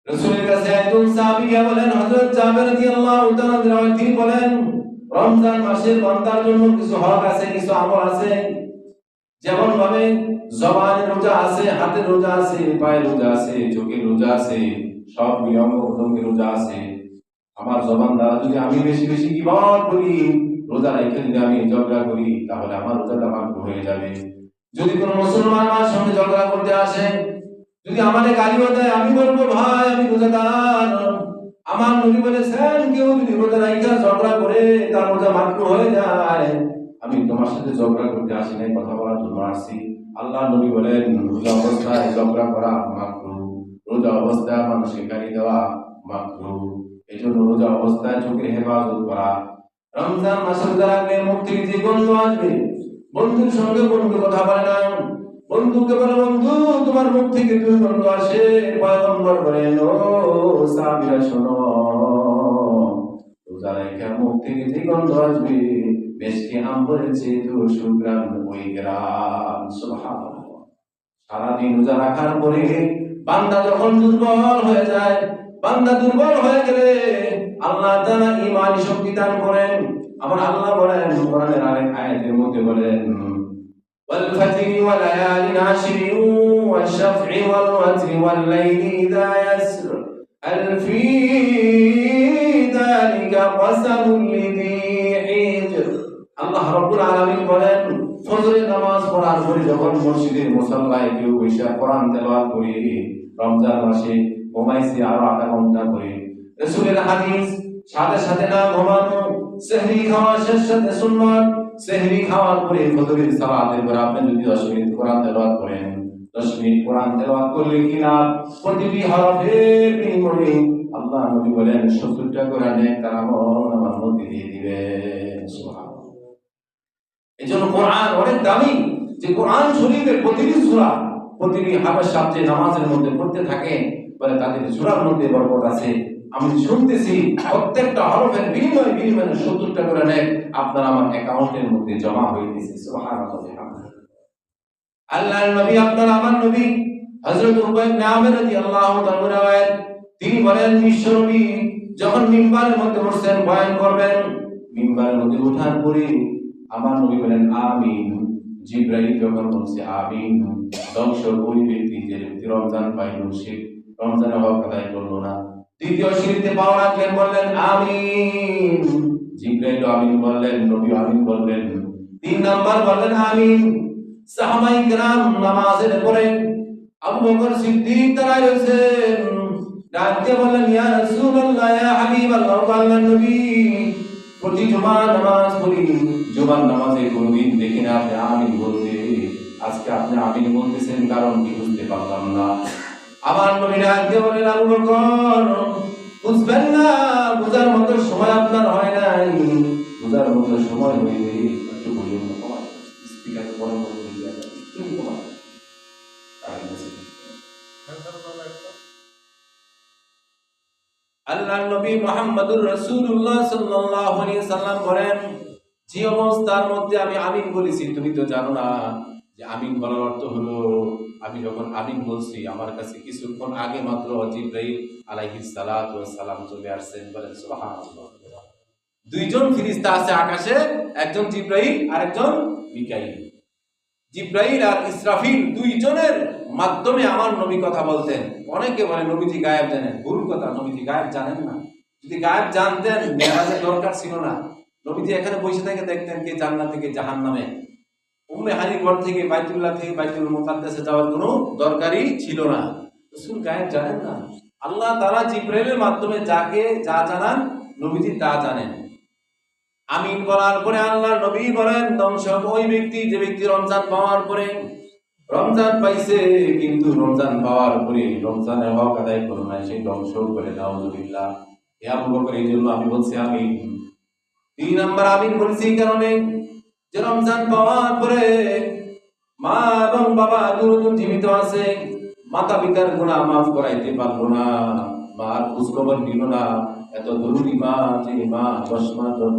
রাসূলের কাছে একজন সাহাবী বলেন, হযরত জাবের রাদিয়াল্লাহু তাআলা তিনি বলেন, রমজান মাসের বান্দার জন্য কিছু হক আছে, কিছু আমল আছে। যেমন ভাবে জবানের রোজা আছে, হাতের রোজা আছে, পায়ের রোজা আছে, চোখের রোজা আছে, সব নিয়ম উদ্যমের রোজা আছে। আমার জবান দ্বারা যদি আমি বেশি বেশি গীবত করি, রোজা রেখে যদি আমি ঝগড়া করি, তাহলে আমার রোজাটা মাকরুহ হয়ে যাবে। যদি কোনো মুসলমান আমার সঙ্গে ঝগড়া করতে আসে, যদি আমাদের গালিও দেয়, আমি বলবো ভাই আমি রোজাদার। আমার নবী বলেছেন কেউ যদি রোজা রাখা ঝগড়া করে তার রোজা মাকরুহ হয়ে যায়। আমি তোমার সাথে ঝগড়া করতে আসি নাই, কথা বলার জন্য আসছি। আল্লাহ নবী বলেন রোজা অবস্থায় ঝগড়া করা মাকরুহ, রোজা অবস্থায় মানুষকে গালি দেওয়া মাকরুহ। এই জন্য রোজা অবস্থায় চোখের হেফাজত করা। রমজান মাসে রোজা রাখলে মুখ থেকে যে গন্ধ আসবে, বন্ধুর সঙ্গে বন্ধু কথা বলে না, বন্ধুকে বলে বন্ধু তোমার মুখ থেকে দুর্গন্ধ আসে, পয়গম্বর বলেন ও সাহাবীরা শোনো, রোজা রেখে মুখ থেকে যে গন্ধ আসবে মেশকে আম্বরের চেয়ে তো সুগ্রাণ ওই গ্রাম। সুবহানাল্লাহ। সারাদিন রোজা রাখার পরে বান্দা যখন দুর্বল হয়ে যায়, বান্দা দুর্বল হয়ে গেলে আল্লাহ তাআলা ঈমানি শক্তি দান করেন। আবার আল্লাহ বলেন কোরআনের আরেক আয়াতের মধ্যে বলেন والفجر وليال عشر والشفع والوتر والليل إذا يسر هل في ذلك قسم لذي حجر। আল্লাহ রাব্বুল আলামিন বলেন ফজরের নামাজ পড়ার পরে যখন মসজিদের মুসাল্লায় কেউ বসে কোরআন তেলাওয়াত করে, রমজান মাসে ঘুমাইছে আরো আধা ঘন্টা করে, রাসূলের হাদিস সাথে সাথে না ঘুমানো, সেহরি খাওয়া শেষ সাথে সুন্নাত, সেহরি খাওয়ার পরে ফজরের সালাতের পরে আপনি যদি 10 মিনিট কোরআন তেলাওয়াত করেন, 10 মিনিট কোরআন তেলাওয়াত করলে কি লাভ? প্রতিটি হরফের বিনিময়ে আল্লাহ নবী বলেন 70টা কোরআনের আমল আমার মধ্যে দিয়ে দিবেন। সুবহানাল্লাহ। এজন্য কোরআন অনেক দামি, যে কোরআন শরীফের প্রতিটি সূরা, প্রতিটি হাফেজ সাহেব যে নামাজের মধ্যে পড়তে থাকে বলে তাদের সূরার মধ্যে বরকত আছে। আমি শুনতেছি প্রত্যেকটা হরফের বিনিময়ে 70টা করে নেয় আপনার আমার অ্যাকাউন্টের মধ্যে জমা হইতেছে। সুবহানাল্লাহ। আল্লাহর নবী আপনার আমার নবী হযরত উবাই ইবনে আমির রাদিয়াল্লাহু তাআলা রাওয়ায়াত, তিনি বলেন বিশ্ব নবী যখন মিম্বারের মধ্যে বসেন বয়ান করবেন, মিম্বারের মধ্যে ওঠার পরে আমার নবী বলেন আমিন। জিবরাইল যখন বলছে আমিন, ধ্বংস ওই ব্যক্তি যে ব্যক্তি রমজান পাইল সে রমজানের হক আদায় করলো না। দ্বিতীয় সিঁড়িতে পা রাখলেন, বললেন আমিন, জিবরাইল আমিন বললেন, নবী আমিন বললেন। 3 নাম্বার বললেন আমিন। সাহাবায়ে কেরাম নামাজের পরে আবু বকর সিদ্দিক দাঁড়ায় রয়েছেন, ডাকতে বললেন ইয়া রাসূলুল্লাহ, ইয়া হাবিবাল্লাহ, আল্লাহর নবী প্রতি জুমার নামাজ পড়ি, জুমার নামাজে কোনদিন দেখি না আপনি আমিন বলতে, আজকে আপনি আমিন বলতেছেন কারণ কি বুঝতে পারলাম না। আমার নবী ডাকতে বলেন আবু বকর বুঝবেন না, বুঝার মতো সময় আপনার হয় নাই, বুঝার মতো সময় হইলে একটু বলুন কমায় স্পিকার বড় করে দিয়ে একটু কমায়। আল্লাহর নবী মুহাম্মদুর রাসূলুল্লাহ সাল্লাল্লাহু আলাইহি সাল্লাম বলেন যে অবস্থার মধ্যে আমি আমিন বলেছি তুমি তো জানো না যে আমিন বলার অর্থ হলো আমি যখন আমিন বলছি আমার কাছে কিছুক্ষণ আগে মাত্র জিবরাইল আলাইহিস সালাতু ওয়াস সালাম চলে আসছেন। বলেন সুবহানাল্লাহ। 2 জন ফেরেশতা আছে আকাশে, একজন জিবরাইল আর একজন মিকাইল। জিবরাইল আর ইসরাফিল 2 জনের মাধ্যমে আমার নবী কথা বলতেন। অনেকে বলে নবীজি গায়েব জানেন, ভুল কথা, নবীজি গায়েব জানেন না। যদি গায়েব জানতেন মেরাজের দরকার ছিল না, নবীজি এখানে বসে থেকে দেখতেন কে জান্নাত থেকে জাহান্নামে। উম্মে হানির ঘর থেকে বাইতুল্লাহ থেকে বাইতুল মুকাদ্দাসে যাওয়ার কোনো দরকারই ছিল না। রাসূল গায়েব জানেন না। আল্লাহ তাআলা জিবরাইলের মাধ্যমে যাকে যা জানান নবীজি তা জানেন। আমিন বলার পরে আল্লাহর নবী বলেন ধ্বংস ওই ব্যক্তি যে ব্যক্তি রমজান পাওয়ার পরে, রমজান পাইছে কিন্তু রমজান পাওয়ার পরে রমজানের হক আদায় করো না, সেই ধ্বংস করে নাউযুবিল্লাহ। এ আবু বকর এই জন্য আমি বলছি আমিন। 3 নাম্বার আমিন বলছি এই কারণে যে রমজান পাওয়ার পরে মা এবং বাবা দুজন জীবিত আছে, মাতা পিতার গুনাহ মাফ করাইতে পারলো না, মার খোঁজ খবর নিল না, এত জরুরি মা যে মা 10 মাস ধরে